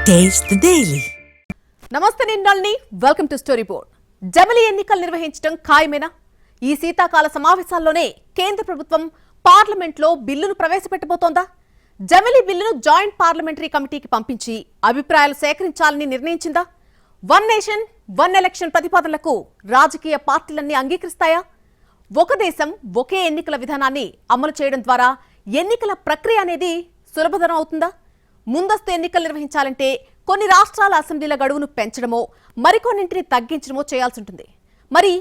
Taste the Daily. నమస్తే నిన్నల్ని welcome to story board. జమిలీ ఎన్నికలు నిర్వహించడం ఖాయమేనా? ఈ శీతాకాల సమావేశాల్లోనే కేంద్ర ప్రభుత్వం పార్లమెంట్లో బిల్లును ప్రవేశపెట్టబోతోందా? జమిలీ బిల్లును జాయింట్ పార్లమెంటరీ కమిటీకి పంపించి అభిప్రాయాలు సేకరించాలని నిర్ణయించిందా? వన్ నేషన్ వన్ ఎలక్షన్ ప్రతిపాదనలకు రాజకీయ పార్టీలన్నీ అంగీకరిస్తాయా? ఒక దేశం ఒకే ఎన్నికల విధానాన్ని అమలు చేయడం ద్వారా ఎన్నికల ప్రక్రియ అనేది సులభతరం అవుతుందా? ముందస్తు ఎన్నికలు నిర్వహించాలంటే కొన్ని రాష్ట్రాల అసెంబ్లీల గడువును పెంచడమో మరికొన్నింటిని తగ్గించడమో చేయాల్సి ఉంటుంది. మరి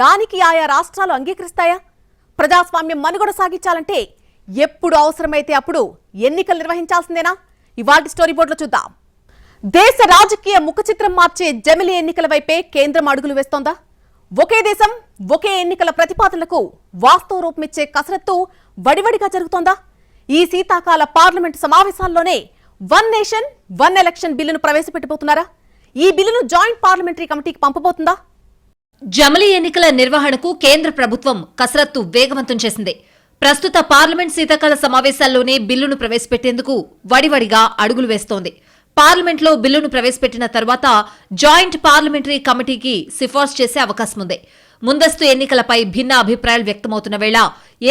దానికి ఆయా రాష్ట్రాలు అంగీకరిస్తాయా? ప్రజాస్వామ్యం మనుగడ సాగించాలంటే ఎప్పుడు అవసరమైతే అప్పుడు ఎన్నికలు నిర్వహించాల్సిందేనా? ఇవాల్టి స్టోరీ బోర్డులో చూద్దాం. దేశ రాజకీయ ముఖ చిత్రం మార్చే జమిలీ ఎన్నికల వైపే కేంద్రం అడుగులు వేస్తోందా? ఒకే దేశం ఒకే ఎన్నికల ప్రతిపాదనలకు వాస్తవ రూపమిచ్చే కసరత్తు వడివడిగా జరుగుతోందా? ఈ శీతాకాల పార్లమెంటు సమావేశాల్లోనే వన్ నేషన్ వన్ ఎలక్షన్ బిల్లును ప్రవేశపెట్టబోతున్నారా? ఈ బిల్లును జాయింట్ పార్లమెంటరీ కమిటీకి పంపబోతుందా? జమిలీ ఎన్నికల నిర్వహణకు కేంద్ర ప్రభుత్వం కసరత్తు వేగవంతం చేసింది. ప్రస్తుత పార్లమెంట్ శీతాకాల సమావేశాల్లోనే బిల్లును ప్రవేశపెట్టేందుకు వడివడిగా అడుగులు వేస్తోంది. పార్లమెంట్లో బిల్లును ప్రవేశపెట్టిన తర్వాత జాయింట్ పార్లమెంటరీ కమిటీకి సిఫార్సు చేసే అవకాశం ఉంది. ముందస్తు ఎన్నికలపై భిన్న అభిప్రాయాలు వ్యక్తమవుతున్న వేళ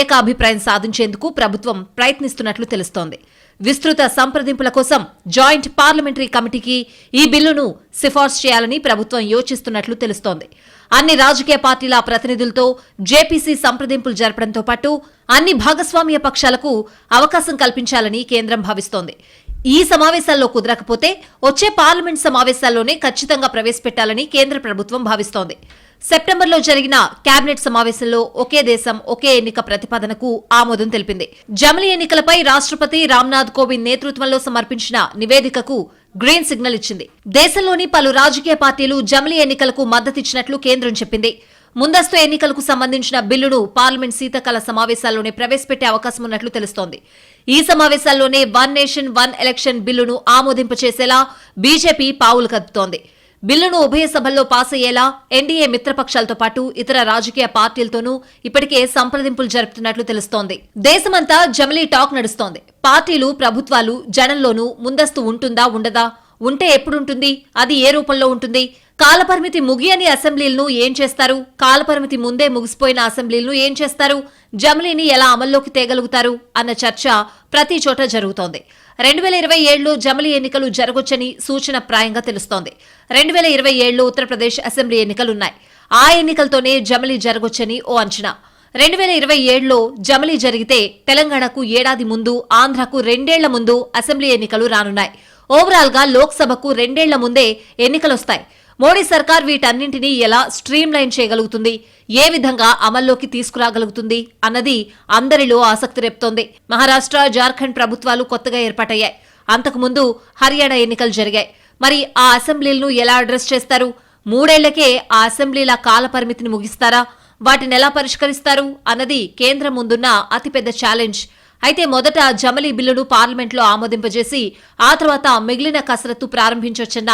ఏకాభిప్రాయం సాధించేందుకు ప్రభుత్వం ప్రయత్నిస్తున్నట్లు తెలుస్తోంది. విస్తృత సంప్రదింపుల కోసం జాయింట్ పార్లమెంటరీ కమిటీకి ఈ బిల్లును సిఫార్సు చేయాలని ప్రభుత్వం యోచిస్తున్నట్లు తెలుస్తోంది. అన్ని రాజకీయ పార్టీల ప్రతినిధులతో జేపీసీ సంప్రదింపులు జరపడంతో పాటు అన్ని భాగస్వామ్య పక్షాలకు అవకాశం కల్పించాలని కేంద్రం భావిస్తోంది. ఈ సమావేశాల్లో కుదరకపోతే వచ్చే పార్లమెంట్ సమావేశాల్లోనే ఖచ్చితంగా ప్రవేశపెట్టాలని కేంద్ర ప్రభుత్వం భావిస్తోంది. సెప్టెంబర్లో జరిగిన కేబినెట్ సమావేశంలో ఒకే దేశం ఒకే ఎన్నిక ప్రతిపాదనకు ఆమోదం తెలిపింది. జమిలీ ఎన్నికలపై రాష్ట్రపతి రామ్నాథ్ కోవింద్ నేతృత్వంలో సమర్పించిన నివేదికకు గ్రీన్ సిగ్నల్ ఇచ్చింది. దేశంలోని పలు రాజకీయ పార్టీలు జమిలీ ఎన్నికలకు మద్దతిచ్చినట్లు కేంద్రం చెప్పింది. ముందస్తు ఎన్నికలకు సంబంధించిన బిల్లును పార్లమెంట్ శీతాకాల సమావేశాల్లోనే ప్రవేశపెట్టే అవకాశం ఉన్నట్లు తెలుస్తోంది. ఈ సమావేశాల్లోనే వన్ నేషన్ వన్ ఎలక్షన్ బిల్లును ఆమోదింపచేసేలా బీజేపీ పావులు కదుపుతోంది. బిల్లును ఉభయ సభల్లో పాస్ అయ్యేలా ఎన్డీఏ మిత్రపక్షాలతో పాటు ఇతర రాజకీయ పార్టీలతోనూ ఇప్పటికే సంప్రదింపులు జరుపుతున్నట్లు తెలుస్తోంది. దేశమంతా జమిలీ టాక్ నడుస్తోంది. పార్టీలు, ప్రభుత్వాలు జనంలోనూ ముందస్తు ఉంటుందా ఉండదా, ఉంటే ఎప్పుడుంటుంది, అది ఏ రూపంలో ఉంటుంది, కాలపరిమితి ముగియని అసెంబ్లీలను ఏం చేస్తారు, కాలపరిమితి ముందే ముగిసిపోయిన అసెంబ్లీలను ఏం చేస్తారు, జమిలీని ఎలా అమల్లోకి తేగలుగుతారు అన్న చర్చ ప్రతి చోట జరుగుతోంది. 2027లో జమిలీ ఎన్నికలు జరగొచ్చని సూచన ప్రాయంగా తెలుస్తోంది. 2027లో ఉత్తరప్రదేశ్ అసెంబ్లీ ఎన్నికలున్నాయి. ఆ ఎన్నికలతోనే జమిలీ జరగొచ్చని ఓ అంచనా. 2027లో జమిలీ జరిగితే తెలంగాణకు ఏడాది ముందు, ఆంధ్రకు 2 ఏళ్ల ముందు అసెంబ్లీ ఎన్నికలు రానున్నాయి. ఓవరాల్ గా లోక్సభకు 2 ఏళ్ల ముందే ఎన్నికలొస్తాయి. మోడీ సర్కార్ వీటన్నింటినీ ఎలా స్ట్రీమ్ లైన్ చేయగలుగుతుంది, ఏ విధంగా అమల్లోకి తీసుకురాగలుగుతుంది అన్నది అందరిలో ఆసక్తి రేపుతోంది. మహారాష్ట్ర, జార్ఖండ్ ప్రభుత్వాలు కొత్తగా ఏర్పాటయ్యాయి. అంతకుముందు హర్యానా ఎన్నికలు జరిగాయి. మరి ఆ అసెంబ్లీలను ఎలా అడ్రస్ చేస్తారు? 3 ఏళ్లకే ఆ అసెంబ్లీల కాల పరిమితిని ముగిస్తారా? వాటిని ఎలా పరిష్కరిస్తారు అన్నది కేంద్రం ముందున్న అతిపెద్ద ఛాలెంజ్. అయితే మొదట జమిలీ బిల్లును పార్లమెంట్లో ఆమోదింపజేసి ఆ తర్వాత మిగిలిన కసరత్తు ప్రారంభించొచ్చన్న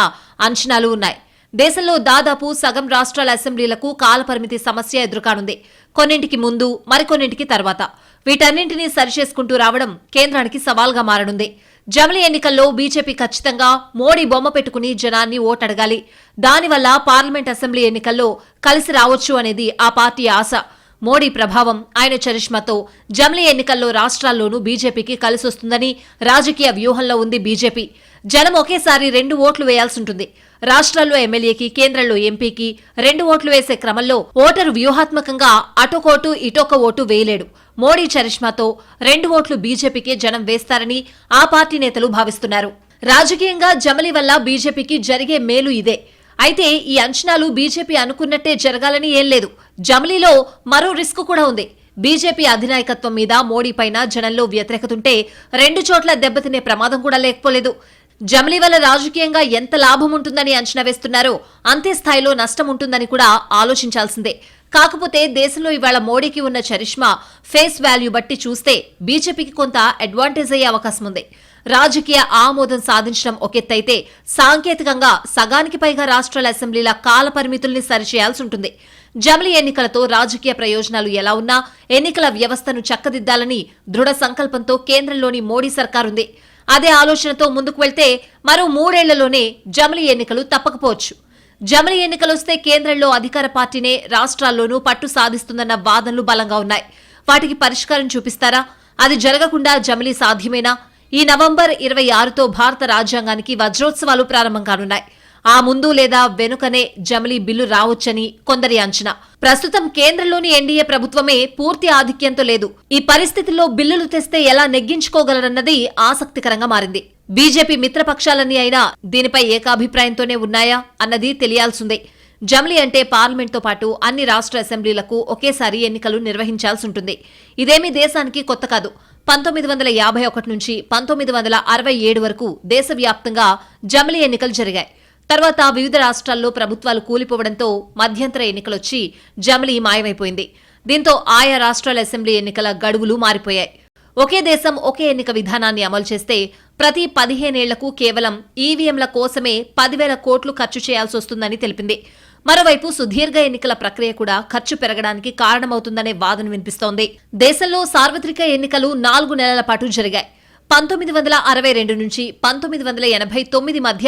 అంచనాలు ఉన్నాయి. దేశంలో దాదాపు సగం రాష్ట్రాల అసెంబ్లీలకు కాలపరిమితి సమస్య ఎదురుకానుంది. కొన్నింటికి ముందు, మరికొన్నింటికి తర్వాత. వీటన్నింటినీ సరిచేసుకుంటూ రావడం కేంద్రానికి సవాల్గా మారనుంది. జమిలీ ఎన్నికల్లో బీజేపీ ఖచ్చితంగా మోడీ బొమ్మ పెట్టుకుని జనాన్ని ఓటడగాలి. దానివల్ల పార్లమెంట్ అసెంబ్లీ ఎన్నికల్లో కలిసి రావచ్చు అనేది ఆ పార్టీ ఆశ. మోడీ ప్రభావం, ఆయన చరిష్మాతో జమిలీ ఎన్నికల్లో రాష్ట్రాల్లోనూ బీజేపీకి కలిసొస్తుందని రాజకీయ వ్యూహంలో ఉంది బీజేపీ. జనం ఒకేసారి 2 ఓట్లు వేయాల్సింటుంది. రాష్ట్రాల్లో ఎమ్మెల్యేకి, కేంద్రంలో ఎంపీకి 2 ఓట్లు వేసే క్రమంలో ఓటరు వ్యూహాత్మకంగా అటొకోటు ఇటొక ఓటు వేయలేడు. మోడీ చరిష్మాతో 2 ఓట్లు బీజేపీకే జనం వేస్తారని ఆ పార్టీ నేతలు భావిస్తున్నారు. రాజకీయంగా జమిలీ వల్ల బీజేపీకి జరిగే మేలు ఇదే. అయితే ఈ అంచనాలు బీజేపీ అనుకున్నట్టే జరగాలని ఏం లేదు. జమిలీలో మరో రిస్క్ కూడా ఉంది. బీజేపీ అధినాయకత్వం మీద మోడీ పైన జనంలో వ్యతిరేకతుంటే 2 చోట్ల దెబ్బతినే ప్రమాదం కూడా లేకపోలేదు. జమిలీ వల్ల రాజకీయంగా ఎంత లాభం ఉంటుందని అంచనా వేస్తున్నారో అంతే స్థాయిలో నష్టం ఉంటుందని కూడా ఆలోచించాల్సిందే. కాకపోతే దేశంలో ఇవాళ మోడీకి ఉన్న చరిష్మా, ఫేస్ వాల్యూ బట్టి చూస్తే బీజేపీకి కొంత అడ్వాంటేజ్ అయ్యే అవకాశం ఉంది. రాజకీయ ఆమోదం సాధించడం ఒకెత్తైతే సాంకేతికంగా సగానికి పైగా రాష్ట్రాల అసెంబ్లీల కాల పరిమితుల్ని సరిచేయాల్సి ఉంటుంది. జమిలీ ఎన్నికలతో రాజకీయ ప్రయోజనాలు ఎలా ఉన్నా ఎన్నికల వ్యవస్థను చక్కదిద్దాలని దృఢ సంకల్పంతో కేంద్రంలోని మోడీ సర్కారుంది. అదే ఆలోచనతో ముందుకు వెళ్తే మరో 3 ఏళ్లలోనే జమిలీ ఎన్నికలు తప్పకపోవచ్చు. జమిలీ ఎన్నికలొస్తే కేంద్రంలో అధికార పార్టీనే రాష్ట్రాల్లోనూ పట్టు సాధిస్తుందన్న వాదనలు బలంగా ఉన్నాయి. వాటికి పరిష్కారం చూపిస్తారా? అది జరగకుండా జమిలీ సాధ్యమేనా? ఈ నవంబర్ 26తో భారత రాజ్యాంగానికి వజ్రోత్సవాలు ప్రారంభం కానున్నాయి. ఆ ముందు లేదా వెనుకనే జమిలీ బిల్లు రావొచ్చని కొందరి అంచనా. ప్రస్తుతం కేంద్రంలోని ఎన్డీఏ ప్రభుత్వమే పూర్తి ఆధిక్యంతో లేదు. ఈ పరిస్థితుల్లో బిల్లులు తెస్తే ఎలా నెగ్గించుకోగలరన్నది ఆసక్తికరంగా మారింది. బీజేపీ మిత్రపక్షాలన్నీ అయినా దీనిపై ఏకాభిప్రాయంతోనే ఉన్నాయా అన్నది తెలియాల్సిందే. జమిలీ అంటే పార్లమెంట్తో పాటు అన్ని రాష్ట్ర అసెంబ్లీలకు ఒకేసారి ఎన్నికలు నిర్వహించాల్సి ఉంటుంది. ఇదేమీ దేశానికి కొత్త కాదు. 1951 నుంచి 1967 వరకు దేశవ్యాప్తంగా జమిలీ ఎన్నికలు జరిగాయి. తర్వాత వివిధ రాష్ట్రాల్లో ప్రభుత్వాలు కూలిపోవడంతో మధ్యంతర ఎన్నికలొచ్చి జమిలీ మాయమైపోయింది. దీంతో ఆయా రాష్ట్రాల అసెంబ్లీ ఎన్నికల గడువులు మారిపోయాయి. ఒకే దేశం ఒకే ఎన్నిక విధానాన్ని అమలు చేస్తే ప్రతి 15 ఏళ్లకు కేవలం ఈవీఎంల కోసమే 10,000 కోట్లు ఖర్చు చేయాల్సి వస్తుందని తెలిపింది. మరోవైపు సుదీర్ఘ ఎన్నికల ప్రక్రియ కూడా ఖర్చు పెరగడానికి కారణమవుతుందనే వాదన వినిపిస్తోంది. దేశంలో సార్వత్రిక ఎన్నికలు 4 నెలల పాటు జరిగాయి. 1962 నుంచి 1989 మధ్య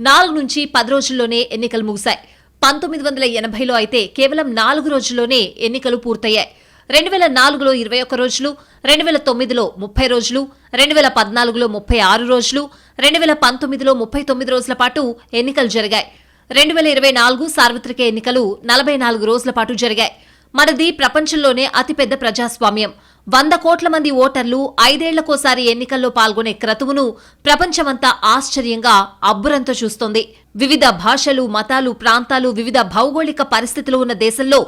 4 నుంచి 10 రోజుల్లోనే ఎన్నికలు ముగిశాయి. 1980లో అయితే కేవలం 4 రోజుల్లోనే ఎన్నికలు పూర్తయ్యాయి. 2004లో 21 రోజులు, 2009లో 30 రోజులు, 2014లో 36 రోజులు, 2019లో 39 రోజుల పాటు ఎన్నికలు జరిగాయి. 2024 సార్వత్రిక ఎన్నికలు 44 రోజుల పాటు జరిగాయి. మనది ప్రపంచంలోనే అతిపెద్ద ప్రజాస్వామ్యం. 100 కోట్ల మంది ఓటర్లు 5 ఏళ్లకోసారి ఎన్నికల్లో పాల్గొనే క్రతువును ప్రపంచమంతా ఆశ్చర్యంగా అబ్బురంతో చూస్తోంది. వివిధ భాషలు, మతాలు, ప్రాంతాలు, వివిధ భౌగోళిక పరిస్థితులు ఉన్న దేశంలో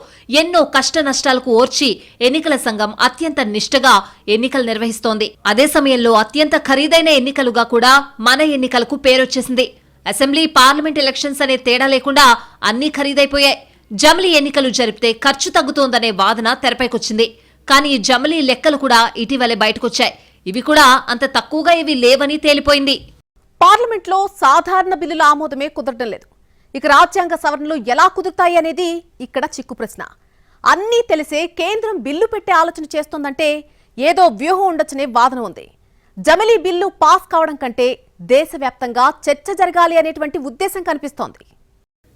ఎన్నో కష్ట నష్టాలకు ఓర్చి ఎన్నికల సంఘం అత్యంత నిష్ఠగా ఎన్నికలు నిర్వహిస్తోంది. అదే సమయంలో అత్యంత ఖరీదైన ఎన్నికలుగా కూడా మన ఎన్నికలకు పేరొచ్చేసింది. అసెంబ్లీ, పార్లమెంట్ ఎలక్షన్స్ అనే తేడా లేకుండా అన్నీ ఖరీదైపోయాయి. జమిలీ ఎన్నికలు జరిపితే ఖర్చు తగ్గుతోందనే వాదన తెరపైకొచ్చింది. కానీ ఈ జమిలీ లెక్కలు కూడా ఇటీవలే బయటకొచ్చాయి. ఇవి కూడా అంత తక్కువగా ఇవి లేవని తేలిపోయింది. పార్లమెంట్లో సాధారణ బిల్లుల ఆమోదమే కుదరడం లేదు. ఇక రాజ్యాంగ సవరణలు ఎలా కుదురుతాయి అనేది ఇక్కడ చిక్కు ప్రశ్న. అన్నీ తెలిసే కేంద్రం బిల్లు పెట్టే ఆలోచన చేస్తోందంటే ఏదో వ్యూహం ఉండొచ్చనే వాదన ఉంది. జమిలీ బిల్లు పాస్ కావడం కంటే దేశవ్యాప్తంగా చర్చ జరగాలి అనేటువంటి ఉద్దేశం కనిపిస్తోంది.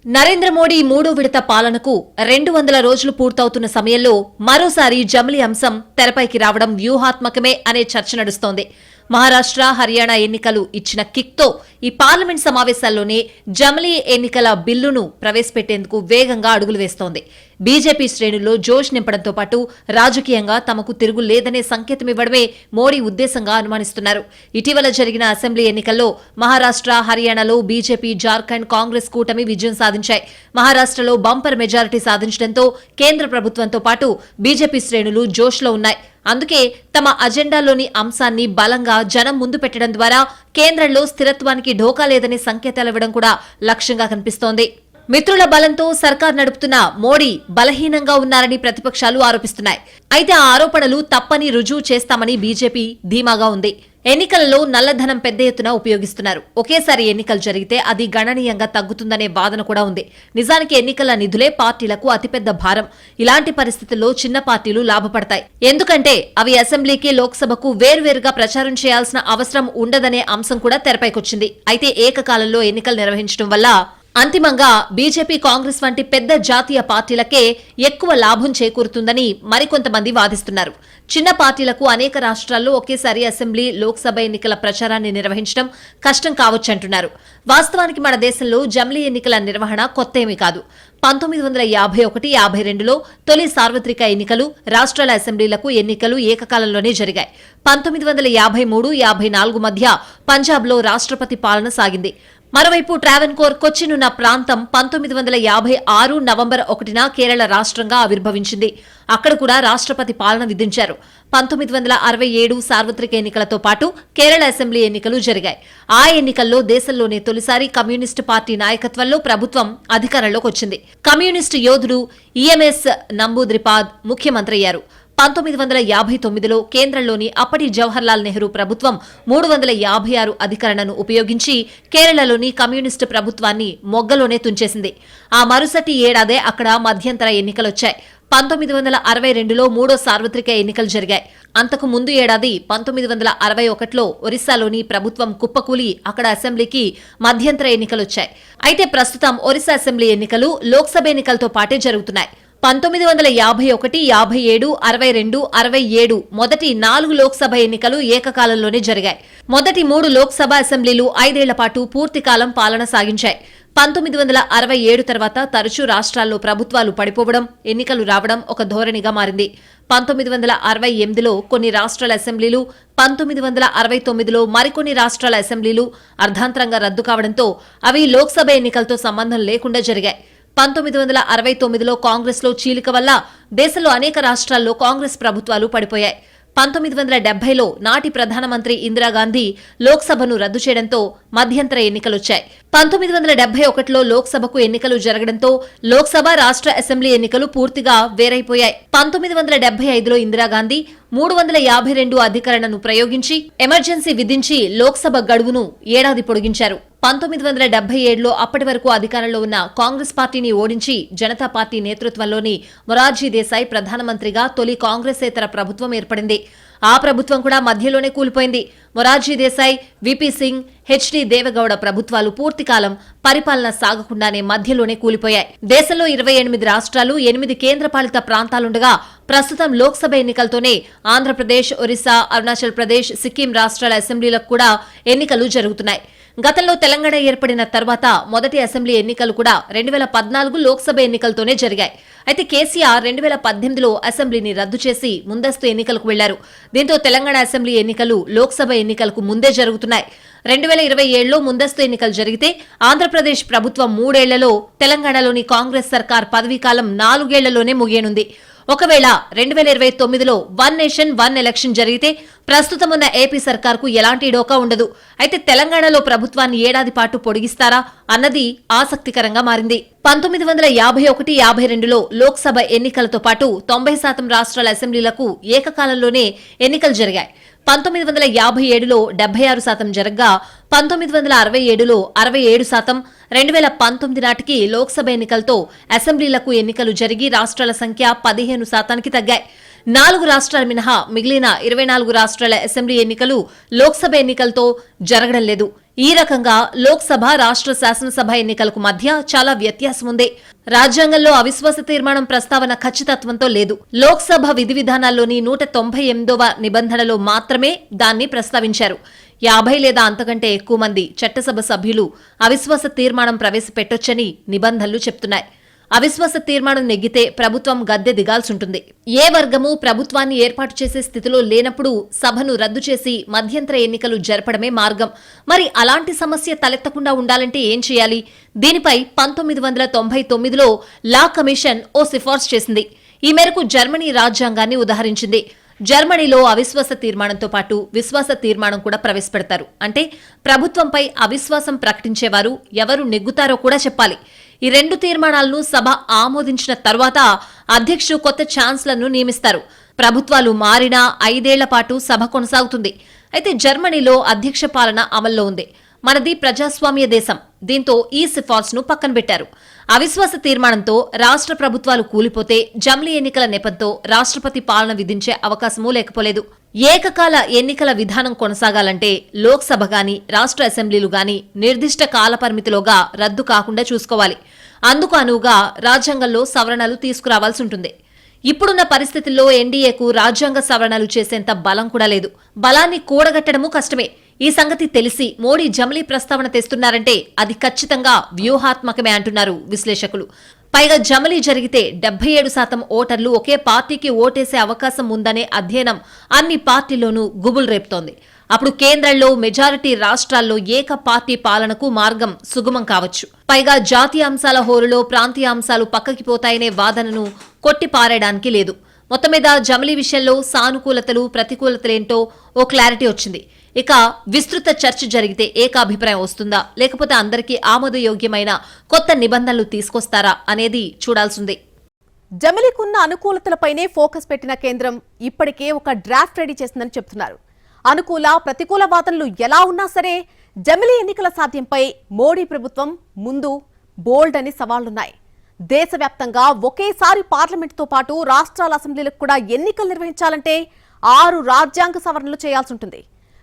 నరేంద్ర మోడీ 3వ విడత పాలనకు 200 రోజులు పూర్తవుతున్న సమయంలో మరోసారి జమిలీ అంశం తెరపైకి రావడం వ్యూహాత్మకమే అనే చర్చ నడుస్తోంది. మహారాష్ట్ర, హర్యానా ఎన్నికలు ఇచ్చిన కిక్తో ఈ పార్లమెంట్ సమావేశాల్లోనే జమిలీ ఎన్నికల బిల్లును ప్రవేశపెట్టేందుకు వేగంగా అడుగులు వేస్తోంది. బీజేపీ శ్రేణుల్లో జోష్ నింపడంతో పాటు రాజకీయంగా తమకు తిరుగు లేదనే సంకేతమివ్వడమే మోడీ ఉద్దేశంగా అనుమానిస్తున్నారు. ఇటీవల జరిగిన అసెంబ్లీ ఎన్నికల్లో మహారాష్ట్ర, హర్యానాలో బీజేపీ, జార్ఖండ్ కాంగ్రెస్ కూటమి విజయం సాధించాయి. మహారాష్ట్రలో బంపర్ మెజారిటీ సాధించడంతో కేంద్ర ప్రభుత్వంతో పాటు బీజేపీ శ్రేణులు జోష్లో ఉన్నాయి. అందుకే తమ అజెండాలోని అంశాన్ని బలంగా జనం ముందు పెట్టడం ద్వారా కేంద్రంలో స్థిరత్వానికి ఢోకా లేదనే సంకేతాలివ్వడం కూడా లక్ష్యంగా కనిపిస్తోంది. మిత్రుల బలంతో సర్కార్ నడుపుతున్న మోడీ బలహీనంగా ఉన్నారని ప్రతిపక్షాలు ఆరోపిస్తున్నాయి. అయితే ఆ ఆరోపణలు తప్పని రుజువు చేస్తామని బీజేపీ ధీమాగా ఉంది. ఎన్నికలలో నల్లధనం పెద్ద ఎత్తున ఉపయోగిస్తున్నారు. ఒకేసారి ఎన్నికలు జరిగితే అది గణనీయంగా తగ్గుతుందనే వాదన కూడా ఉంది. నిజానికి ఎన్నికల నిధులే పార్టీలకు అతిపెద్ద భారం. ఇలాంటి పరిస్థితుల్లో చిన్న పార్టీలు లాభపడతాయి. ఎందుకంటే అవి అసెంబ్లీకి, లోక్సభకు వేర్వేరుగా ప్రచారం చేయాల్సిన అవసరం ఉండదనే అంశం కూడా తెరపైకొచ్చింది. అయితే ఏకకాలంలో ఎన్నికలు నిర్వహించడం వల్ల అంతిమంగా బీజేపీ, కాంగ్రెస్ వంటి పెద్ద జాతీయ పార్టీలకే ఎక్కువ లాభం చేకూరుతుందని మరికొంతమంది వాదిస్తున్నారు. చిన్న పార్టీలకు అనేక రాష్ట్రాల్లో ఒకేసారి అసెంబ్లీ, లోక్సభ ఎన్నికల ప్రచారాన్ని నిర్వహించడం కష్టం కావచ్చంటున్నారు. వాస్తవానికి మన దేశంలో జమిలీ ఎన్నికల నిర్వహణ కొత్త ఏమీ కాదు. 1951-52లో తొలి సార్వత్రిక ఎన్నికలు, రాష్ట్రాల అసెంబ్లీలకు ఎన్నికలు ఏకకాలంలోనే జరిగాయి. 1953-54 మధ్య పంజాబ్లో రాష్ట్రపతి పాలన సాగింది. మరోవైపు ట్రావెన్కోర్, కొచ్చిన్ ఉన్న ప్రాంతం 1956 నవంబర్ 1న కేరళ రాష్ట్రంగా ఆవిర్భవించింది. అక్కడ కూడా రాష్ట్రపతి పాలన విధించారు. 1967 సార్వత్రిక ఎన్నికలతో పాటు కేరళ అసెంబ్లీ ఎన్నికలు జరిగాయి. ఆ ఎన్నికల్లో దేశంలోనే తొలిసారి కమ్యూనిస్టు పార్టీ నాయకత్వంలో ప్రభుత్వం అధికారంలోకి వచ్చింది. కమ్యూనిస్టు యోధుడు ఈఎంఎస్ నంబూద్రిపాద్ ముఖ్యమంత్రి అయ్యారు. 1959లో కేంద్రంలోని అప్పటి జవహర్లాల్ నెహ్రూ ప్రభుత్వం 356 అధికరణను ఉపయోగించి కేరళలోని కమ్యూనిస్టు ప్రభుత్వాన్ని మొగ్గలోనే తుంచేసింది. ఆ మరుసటి ఏడాదే అక్కడ మధ్యంతర ఎన్నికలొచ్చాయి. 1962లో మూడో సార్వత్రిక ఎన్నికలు జరిగాయి. అంతకు ముందు ఏడాది 1961లో ఒరిస్సాలోని ప్రభుత్వం కుప్పకూలి అక్కడ అసెంబ్లీకి మధ్యంతర ఎన్నికలొచ్చాయి. అయితే ప్రస్తుతం ఒరిస్సా అసెంబ్లీ ఎన్నికలు లోక్సభ ఎన్నికలతో పాటే జరుగుతున్నాయి. 1951, 57, 62, 67 మొదటి 4 లోక్సభ ఎన్నికలు ఏకకాలంలోనే జరిగాయి. మొదటి 3 లోక్సభ అసెంబ్లీలు 5 ఏళ్ల పాటు పూర్తికాలం పాలన సాగించాయి. 1967 తర్వాత తరచూ రాష్ట్రాల్లో ప్రభుత్వాలు పడిపోవడం, ఎన్నికలు రావడం ఒక ధోరణిగా మారింది. 1968లో కొన్ని రాష్ట్రాల అసెంబ్లీలు, 1969లో మరికొన్ని రాష్ట్రాల అసెంబ్లీలు అర్ధాంతరంగా రద్దు కావడంతో అవి లోక్సభ ఎన్నికలతో సంబంధం లేకుండా జరిగాయి. 1969లో కాంగ్రెస్లో చీలిక వల్ల దేశంలో అనేక రాష్ట్రాల్లో కాంగ్రెస్ ప్రభుత్వాలు పడిపోయాయి. 1970లో నాటి ప్రధానమంత్రి ఇందిరాగాంధీ లోక్సభను రద్దు చేయడంతో మధ్యంతర ఎన్నికలొచ్చాయి. 1971లో లోక్సభకు ఎన్నికలు జరగడంతో లోక్సభ, రాష్ట్ర అసెంబ్లీ ఎన్నికలు పూర్తిగా వేరైపోయాయి. 1975లో ఇందిరాగాంధీ 352 అధికరణను ప్రయోగించి ఎమర్జెన్సీ విధించి లోక్సభ గడువును ఏడాది పొడిగించారు. 1977లో అప్పటి వరకు అధికారంలో ఉన్న కాంగ్రెస్ పార్టీని ఓడించి జనతా పార్టీ నేతృత్వంలోని మొరార్జీ దేశాయ్ ప్రధానమంత్రిగా తొలి కాంగ్రెసేతర ప్రభుత్వం ఏర్పడింది. ఆ ప్రభుత్వం కూడా మధ్యలోనే కూలిపోయింది. మొరార్జీ దేశాయ్, విపి సింగ్, హెచ్డి దేవగౌడ ప్రభుత్వాలు పూర్తికాలం పరిపాలన సాగకుండానే మధ్యలోనే కూలిపోయాయి. దేశంలో 28 రాష్ట్రాలు, 8 కేంద్రపాలిత ప్రాంతాలుండగా ప్రస్తుతం లోక్సభ ఎన్నికలతోనే ఆంధ్రప్రదేశ్, ఒరిస్సా, అరుణాచల్ ప్రదేశ్, సిక్కిం రాష్ట్రాల అసెంబ్లీలకు కూడా ఎన్నికలు జరుగుతున్నాయి. గతంలో తెలంగాణ ఏర్పడిన తర్వాత మొదటి అసెంబ్లీ ఎన్నికలు కూడా 2014 లోక్సభ ఎన్నికలతోనే జరిగాయి. అయితే కేసీఆర్ 2018లో అసెంబ్లీని రద్దు చేసి ముందస్తు ఎన్నికలకు వెళ్లారు. దీంతో తెలంగాణ అసెంబ్లీ ఎన్నికలు లోక్సభ ఎన్నికలకు ముందే జరుగుతున్నాయి. 2027లో ముందస్తు ఎన్నికలు జరిగితే ఆంధ్రప్రదేశ్ ప్రభుత్వం 3 ఏళ్లలో, తెలంగాణలోని కాంగ్రెస్ సర్కార్ పదవీకాలం 4 ఏళ్లలోనే ముగియనుంది. ఒకవేళ 2029లో వన్ నేషన్ వన్ ఎలక్షన్ జరిగితే ప్రస్తుతం ఉన్న ఏపీ సర్కార్కు ఎలాంటి డోకా ఉండదు. అయితే తెలంగాణలో ప్రభుత్వాన్ని ఏడాది పాటు పొడిగిస్తారా అన్నది ఆసక్తికరంగా మారింది. 1951, 52లో లోక్సభ ఎన్నికలతో పాటు 90% రాష్ట్రాల అసెంబ్లీలకు ఏకకాలంలోనే ఎన్నికలు జరిగాయి. 1957లో 76% జరగ్గా 1967లో 67%, 2019 నాటికి లోక్సభ ఎన్నికలతో అసెంబ్లీలకు ఎన్నికలు జరిగి రాష్ట్రాల సంఖ్య 15% తగ్గాయి. 4 రాష్ట్రాలు మినహా మిగిలిన 24 రాష్ట్రాల అసెంబ్లీ ఎన్నికలు లోక్సభ ఎన్నికలతో జరగడం లేదు. ఈ రకంగా లోక్సభ, రాష్ట్ర శాసనసభ ఎన్నికలకు మధ్య చాలా వ్యత్యాసం ఉంది. రాజ్యాంగంలో అవిశ్వాస తీర్మానం ప్రస్తావన ఖచ్చితత్వంతో లేదు. లోక్సభ విధి విధానాల్లోని 198వ నిబంధనలో మాత్రమే దాన్ని ప్రస్తావించారు. 50 లేదా అంతకంటే ఎక్కువ మంది చట్టసభ సభ్యులు అవిశ్వాస తీర్మానం ప్రవేశపెట్టొచ్చని నిబంధనలు చెప్తున్నాయి. అవిశ్వాస తీర్మానం నెగ్గితే ప్రభుత్వం గద్దె దిగాల్సుంటుంది. ఏ వర్గము ప్రభుత్వాన్ని ఏర్పాటు చేసే స్థితిలో లేనప్పుడు సభను రద్దు చేసి మధ్యంతర ఎన్నికలు జరపడమే మార్గం. మరి అలాంటి సమస్య తలెత్తకుండా ఉండాలంటే ఏం చేయాలి? దీనిపై 1999లో లా కమిషన్ ఓ సిఫార్సు చేసింది. ఈ మేరకు జర్మనీ రాజ్యాంగాన్ని ఉదహరించింది. జర్మనీలో అవిశ్వాస తీర్మానంతో పాటు విశ్వాస తీర్మానం కూడా ప్రవేశపెడతారు. అంటే ప్రభుత్వంపై అవిశ్వాసం ప్రకటించేవారు ఎవరు నెగ్గుతారో కూడా చెప్పాలి. ఈ 2 తీర్మానాలను సభ ఆమోదించిన తర్వాత అధ్యక్షుడు కొత్త ఛాన్సలర్ను నియమిస్తారు. ప్రభుత్వాలు మారినా 5 ఏళ్ల పాటు సభ కొనసాగుతుంది. అయితే జర్మనీలో అధ్యక్ష పాలన అమల్లో ఉంది. మనది ప్రజాస్వామ్య దేశం. దీంతో ఈ సిఫార్సును పక్కన పెట్టారు. అవిశ్వాస తీర్మానంతో రాష్ట్ర ప్రభుత్వాలు కూలిపోతే జమిలీ ఎన్నికల నెపంతో రాష్ట్రపతి పాలన విధించే అవకాశమూ లేకపోలేదు. ఏకకాల ఎన్నికల విధానం కొనసాగాలంటే లోక్సభ గాని, రాష్ట్ర అసెంబ్లీలు గాని నిర్దిష్ట కాలపరిమితిలోగా రద్దు కాకుండా చూసుకోవాలి. అందుకు అనువుగా రాజ్యాంగంలో సవరణలు తీసుకురావాల్సి ఉంటుంది. ఇప్పుడున్న పరిస్థితుల్లో ఎన్డీఏకు రాజ్యాంగ సవరణలు చేసేంత బలం కూడా లేదు. బలాన్ని కూడగట్టడమూ కష్టమే. ఈ సంగతి తెలిసి మోడీ జమిలీ ప్రస్తావన తెస్తున్నారంటే అది ఖచ్చితంగా వ్యూహాత్మకమే అంటున్నారు విశ్లేషకులు. పైగా జమిలీ జరిగితే 77% ఓటర్లు ఒకే పార్టీకి ఓటేసే అవకాశం ఉందనే అధ్యయనం అన్ని పార్టీల్లోనూ గుబులు రేపుతోంది. అప్పుడు కేంద్రంలో మెజారిటీ రాష్ట్రాల్లో ఏక పార్టీ పాలనకు మార్గం సుగమం కావచ్చు. పైగా జాతీయ అంశాల హోరులో ప్రాంతీయ అంశాలు పక్కకి పోతాయనే వాదనను కొట్టిపారేయడానికి లేదు. మొత్తం మీద జమిలీ విషయంలో సానుకూలతలు, ప్రతికూలతలేంటో ఓ క్లారిటీ వచ్చింది. ఇక విస్తృత చర్చ జరిగితే ఏకాభిప్రాయం వస్తుందా, లేకపోతే అందరికీ ఆమోదయోగ్యమైన కొత్త నిబంధనలు తీసుకొస్తారా అనేది చూడాల్సిందే. జమిలీకున్న అనుకూలతలపైనే ఫోకస్ పెట్టిన కేంద్రం ఇప్పటికే ఒక డ్రాఫ్ట్ రెడీ చేసిందని చెప్తున్నారు. అనుకూల, ప్రతికూల వాదనలు ఎలా ఉన్నా సరే జమిలీ ఎన్నికల సాధ్యంపై మోడీ ప్రభుత్వం ముందు బోల్డ్ అని సవాళ్లున్నాయి. దేశవ్యాప్తంగా ఒకేసారి పార్లమెంటుతో పాటు రాష్ట్రాల అసెంబ్లీలకు కూడా ఎన్నికలు నిర్వహించాలంటే 6 రాజ్యాంగ సవరణలు చేయాల్సి ఉంటుంది.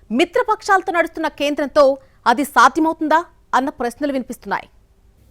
మిత్రపక్షాలతో నడుస్తున్న కేంద్రంతో అది సాధ్యమవుతుందా అన్న ప్రశ్నలు వినిపిస్తున్నాయి.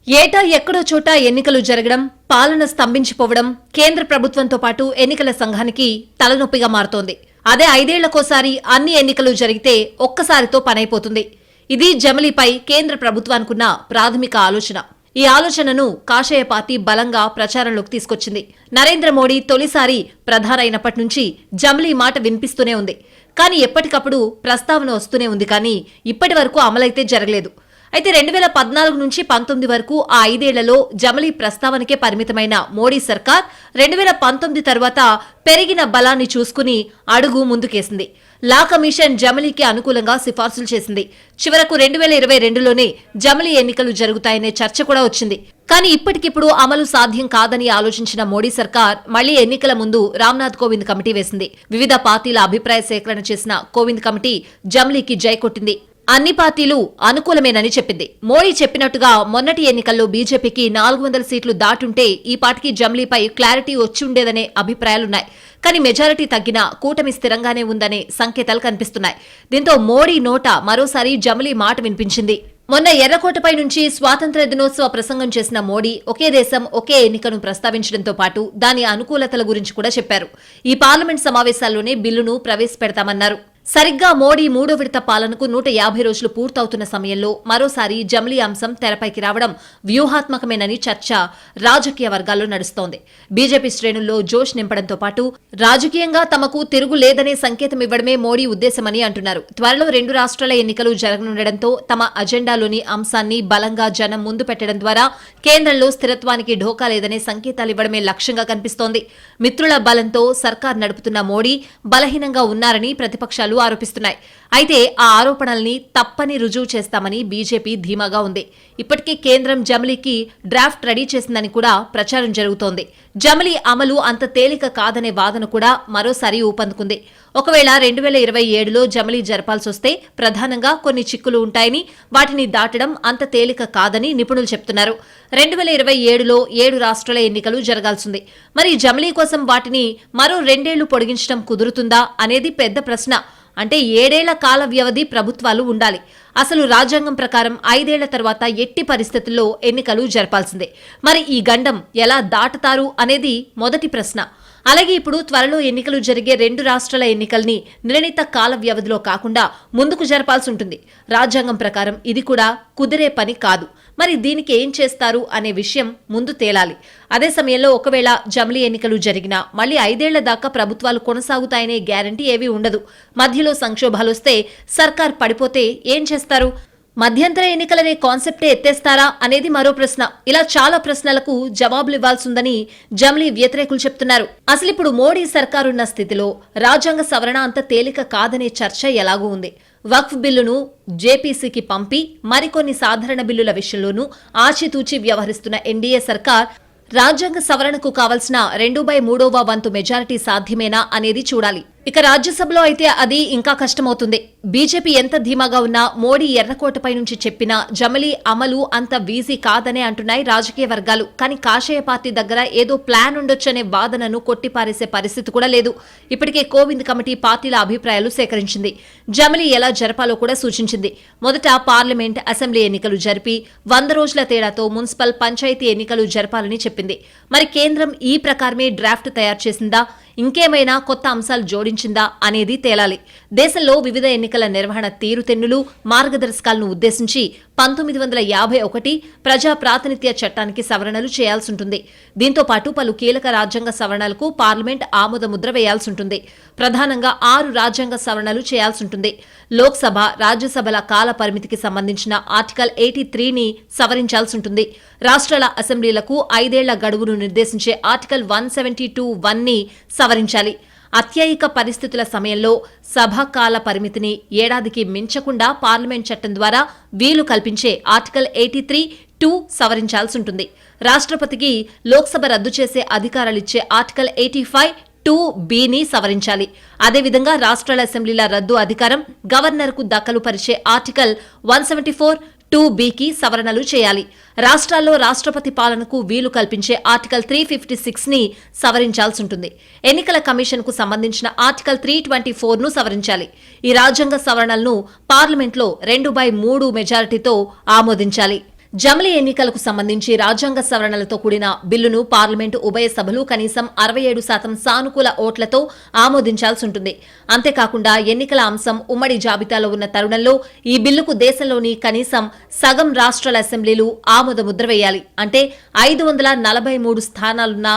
ఏటా ఎక్కడో చోట ఎన్నికలు జరగడం, పాలన స్తంభించిపోవడం కేంద్ర ప్రభుత్వంతో పాటు ఎన్నికల సంఘానికి తలనొప్పిగా మారుతోంది. అదే 5 ఏళ్లకోసారి అన్ని ఎన్నికలు జరిగితే ఒక్కసారితో పనైపోతుంది. ఇది జమిలీపై కేంద్ర ప్రభుత్వానికున్న ప్రాథమిక ఆలోచన. ఈ ఆలోచనను కాషాయ పార్టీ బలంగా ప్రచారంలోకి తీసుకొచ్చింది. నరేంద్ర మోడీ తొలిసారి ప్రధానైనప్పటి నుంచి జమిలీ మాట వినిపిస్తూనే ఉంది. కానీ ఎప్పటికప్పుడు ప్రస్తావన వస్తూనే ఉంది, కానీ ఇప్పటి వరకు అమలైతే జరగలేదు. అయితే 2014 నుంచి 19 వరకు ఆ 5 ఏళ్లలో జమిలీ ప్రస్తావనకే పరిమితమైన మోడీ సర్కార్ 2019 తర్వాత పెరిగిన బలాన్ని చూసుకుని అడుగు ముందుకేసింది. లా కమిషన్ జమిలీకి అనుకూలంగా సిఫార్సులు చేసింది. చివరకు 2022లోనే జమిలీ ఎన్నికలు జరుగుతాయనే చర్చ కూడా వచ్చింది. కానీ ఇప్పటికిప్పుడు అమలు సాధ్యం కాదని ఆలోచించిన మోడీ సర్కార్ మళ్లీ ఎన్నికల ముందు రామ్నాథ్ కోవింద్ కమిటీ వేసింది. వివిధ పార్టీల అభిప్రాయ సేకరణ చేసిన కోవింద్ కమిటీ జమిలీకి జై కొట్టింది. అన్ని పార్టీలు అనుకూలమేనని చెప్పింది. మోడీ చెప్పినట్టుగా మొన్నటి ఎన్నికల్లో బీజేపీకి 400 సీట్లు దాటుంటే ఈ పార్టీకి జమిలీపై క్లారిటీ వచ్చి ఉండేదనే అభిప్రాయాలున్నాయి. కానీ మెజారిటీ తగ్గినా కూటమి స్థిరంగానే ఉందనే సంకేతాలు కనిపిస్తున్నాయి. దీంతో మోడీ నోట మరోసారి జమిలీ మాట వినిపించింది. మొన్న ఎర్రకోటపై నుంచి స్వాతంత్ర్య దినోత్సవ ప్రసంగం చేసిన మోడీ ఒకే దేశం ఒకే ఎన్నికను ప్రస్తావించడంతో పాటు దాని అనుకూలతల గురించి కూడా చెప్పారు. ఈ పార్లమెంట్ సమావేశాల్లోనే బిల్లును ప్రవేశపెడతామన్నారు. సరిగ్గా మోడీ 3వ విడత పాలనకు 150 రోజులు పూర్తవుతున్న సమయంలో మరోసారి జమిలీ అంశం తెరపైకి రావడం వ్యూహాత్మకమేనని చర్చ రాజకీయ వర్గాల్లో నడుస్తోంది. బీజేపీ శ్రేణుల్లో జోష్ నింపడంతో పాటు రాజకీయంగా తమకు తిరుగు లేదనే సంకేతం ఇవ్వడమే మోడీ ఉద్దేశమని అంటున్నారు. త్వరలో 2 రాష్ట్రాల ఎన్నికలు జరగనుండటంతో తమ అజెండాలోని అంశాన్ని బలంగా జనం ముందు పెట్టడం ద్వారా కేంద్రంలో స్థిరత్వానికి ఢోకా లేదనే సంకేతాలు ఇవ్వడమే లక్ష్యంగా కనిపిస్తోంది. మిత్రుల బలంతో సర్కార్ నడుపుతున్న మోడీ బలహీనంగా ఉన్నారని ప్రతిపక్షాలు ఆరోపిస్తున్నాయి. అయితే ఆ ఆరోపణల్ని తప్పని రుజువు చేస్తామని బీజేపీ ధీమాగా ఉంది. ఇప్పటికే కేంద్రం జమిలీకి డ్రాఫ్ట్ రెడీ చేసిందని కూడా ప్రచారం జరుగుతోంది. జమిలీ అమలు అంత తేలిక కాదనే వాదన కూడా మరోసారి ఊపందుకుంది. ఒకవేళ 2027లో జమిలీ జరపాల్సొస్తే ప్రధానంగా కొన్ని చిక్కులు ఉంటాయని, వాటిని దాటడం అంత తేలిక కాదని నిపుణులు చెప్తున్నారు. 2027లో 7 రాష్ట్రాల ఎన్నికలు జరగాల్సింది. మరి జమిలీ కోసం వాటిని మరో 2 ఏళ్లు పొడిగించడం కుదురుతుందా అనేది పెద్ద ప్రశ్న. అంటే 7 ఏళ్ల కాల వ్యవధి ప్రభుత్వాలు ఉండాలి. అసలు రాజ్యాంగం ప్రకారం 5 ఏళ్ల తర్వాత ఎట్టి పరిస్థితుల్లో ఎన్నికలు జరపాల్సిందే. మరి ఈ గండం ఎలా దాటుతారు అనేది మొదటి ప్రశ్న. అలాగే ఇప్పుడు త్వరలో ఎన్నికలు జరిగే 2 రాష్ట్రాల ఎన్నికల్ని నిర్ణీత కాల వ్యవధిలో కాకుండా ముందుకు జరపాల్సి ఉంటుంది. రాజ్యాంగం ప్రకారం ఇది కూడా కుదిరే పని కాదు. మరి దీనికి ఏం చేస్తారు అనే విషయం ముందు తేలాలి. అదే సమయంలో ఒకవేళ జమిలీ ఎన్నికలు జరిగినా మళ్లీ 5 ఏళ్ల దాకా ప్రభుత్వాలు కొనసాగుతాయనే గ్యారంటీ ఏవీ ఉండదు. మధ్యలో సంక్షోభాలొస్తే, సర్కార్ పడిపోతే ఏం చేస్తారు? మధ్యంతర ఎన్నికలనే కాన్సెప్టే ఎత్తేస్తారా అనేది మరో ప్రశ్న. ఇలా చాలా ప్రశ్నలకు జవాబులు ఇవ్వాల్సిందని జమిలీ వ్యతిరేకులు చెప్తున్నారు. అసలిప్పుడు మోడీ సర్కారున్న స్థితిలో రాజ్యాంగ సవరణ అంత తేలిక కాదనే చర్చ ఎలాగూ ఉంది. వక్ఫ్ బిల్లును జేపీసీకి పంపి మరికొన్ని సాధారణ బిల్లుల విషయంలోనూ ఆచితూచి వ్యవహరిస్తున్న ఎన్డీఏ సర్కార్ రాజ్యాంగ సవరణకు కావలసిన 2/3వ వంతు మెజారిటీ సాధ్యమేనా అనేది చూడాలి. ఇక రాజ్యసభలో అయితే అది ఇంకా కష్టమవుతుంది. బీజేపీ ఎంత ధీమాగా ఉన్నా మోడీ ఎర్రకోటపై నుంచి చెప్పిన జమిలీ అమలు అంత వీజీ కాదనే అంటున్నాయి రాజకీయ వర్గాలు. కానీ కాషాయ పార్టీ దగ్గర ఏదో ప్లాన్ ఉండొచ్చనే వాదనను కొట్టిపారేసే పరిస్థితి కూడా లేదు. ఇప్పటికే కోవింద్ కమిటీ పార్టీల అభిప్రాయాలు సేకరించింది. జమిలీ ఎలా జరపాలో కూడా సూచించింది. మొదట పార్లమెంట్, అసెంబ్లీ ఎన్నికలు జరిపి 100 రోజుల తేడాతో మున్సిపల్, పంచాయతీ ఎన్నికలు జరపాలని చెప్పింది. మరి కేంద్రం ఈ ప్రకారమే డ్రాఫ్ట్ తయారు చేసిందా, ఇంకేమైనా కొత్త అంశాలు జోడించిందా అనేది తేలాలి. దేశంలో వివిధ ఎన్నికల నిర్వహణ తీరుతెన్నులు, మార్గదర్శకాలను ఉద్దేశించి 1951 ప్రజా ప్రాతినిధ్య చట్టానికి సవరణలు చేయాల్సుంటుంది. దీంతో పాటు పలు కీలక రాజ్యాంగ సవరణలకు పార్లమెంట్ ఆమోద ముద్ర వేయాల్సుంటుంది. ప్రధానంగా 6 రాజ్యాంగ సవరణలు చేయాల్సుంటుంది. లోక్సభ, రాజ్యసభల కాల పరిమితికి సంబంధించిన ఆర్టికల్ 83ని సవరించాల్సుంటుంది. రాష్ట్రాల అసెంబ్లీలకు 5 ఏళ్ల గడువును నిర్దేశించే ఆర్టికల్ 172(1)ని సవరించాలి. అత్యయిక పరిస్థితుల సమయంలో సభాకాల పరిమితిని ఏడాదికి మించకుండా పార్లమెంట్ చట్టం ద్వారా వీలు కల్పించే ఆర్టికల్ 83(2) సవరించాల్సుంటుంది. రాష్ట్రపతికి లోక్సభ రద్దు చేసే అధికారాలిచ్చే ఆర్టికల్ 85(2)(b)ని సవరించాలి. అదేవిధంగా రాష్ట్రాల అసెంబ్లీల రద్దు అధికారం గవర్నర్కు దఖలు పరిచే ఆర్టికల్ 174 2(b)కి సవరణలు చేయాలి. రాష్ట్రాల్లో రాష్ట్రపతి పాలనకు వీలు కల్పించే ఆర్టికల్ 356ని సవరించాల్సి ఉంటుంది. ఎన్నికల కమిషన్ కు సంబంధించిన ఆర్టికల్ 324ను సవరించాలి. ఈ రాజ్యాంగ సవరణలను పార్లమెంట్లో 2/3 మెజారిటీతో ఆమోదించాలి. జమిలీ ఎన్నికలకు సంబంధించి రాజ్యాంగ సవరణలతో కూడిన బిల్లును పార్లమెంటు ఉభయ సభలు కనీసం 67% సానుకూల ఓట్లతో ఆమోదించాల్సి ఉంటుంది. అంతేకాకుండా ఎన్నికల అంశం ఉమ్మడి జాబితాలో ఉన్న తరుణంలో ఈ బిల్లుకు దేశంలోని కనీసం సగం రాష్ట్రాల అసెంబ్లీలు ఆమోద ముద్ర వేయాలి. అంటే 543 స్థానాలున్న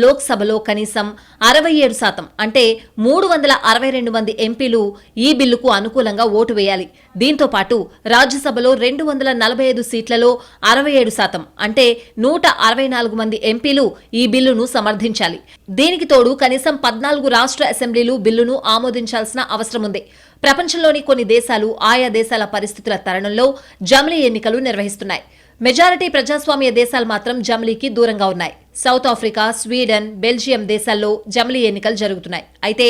లోక్సభలో కనీసం 67% అంటే 362 మంది ఎంపీలు ఈ బిల్లుకు అనుకూలంగా ఓటు వేయాలి. దీంతో పాటు రాజ్యసభలో 245 సీట్లలో 67% అంటే 164 మంది ఎంపీలు ఈ బిల్లును సమర్థించాలి. దీనికి తోడు కనీసం 14 రాష్ట్ర అసెంబ్లీలు బిల్లును ఆమోదించాల్సిన అవసరం ఉంది. ప్రపంచంలోని కొన్ని దేశాలు ఆయా దేశాల పరిస్థితుల తరుణంలో జమిలీ ఎన్నికలు నిర్వహిస్తున్నాయి. మెజారిటీ ప్రజాస్వామ్య దేశాలు మాత్రం జమిలీకి దూరంగా ఉన్నాయి. సౌత్ ఆఫ్రికా, స్వీడన్, బెల్జియం దేశాల్లో జమిలీ ఎన్నికలు జరుగుతున్నాయి. అయితే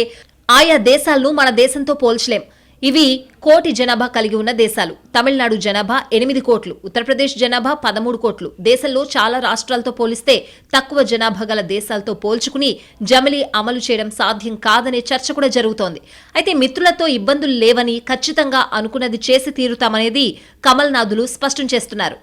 ఆయా దేశాలను మన దేశంతో పోల్చలేం. ఇవి 1 కోటి జనాభా కలిగి ఉన్న దేశాలు. తమిళనాడు జనాభా 8 కోట్లు, ఉత్తరప్రదేశ్ జనాభా 13 కోట్లు. దేశంలో చాలా రాష్ట్రాలతో పోలిస్తే తక్కువ జనాభా గల దేశాలతో పోల్చుకుని జమిలీ అమలు చేయడం సాధ్యం కాదనే చర్చ కూడా జరుగుతోంది. అయితే మిత్రులతో ఇబ్బందులు లేవని ఖచ్చితంగా అనుకున్నది చేసి తీరుతామనేది కమల్నాథులు స్పష్టం చేస్తున్నారు.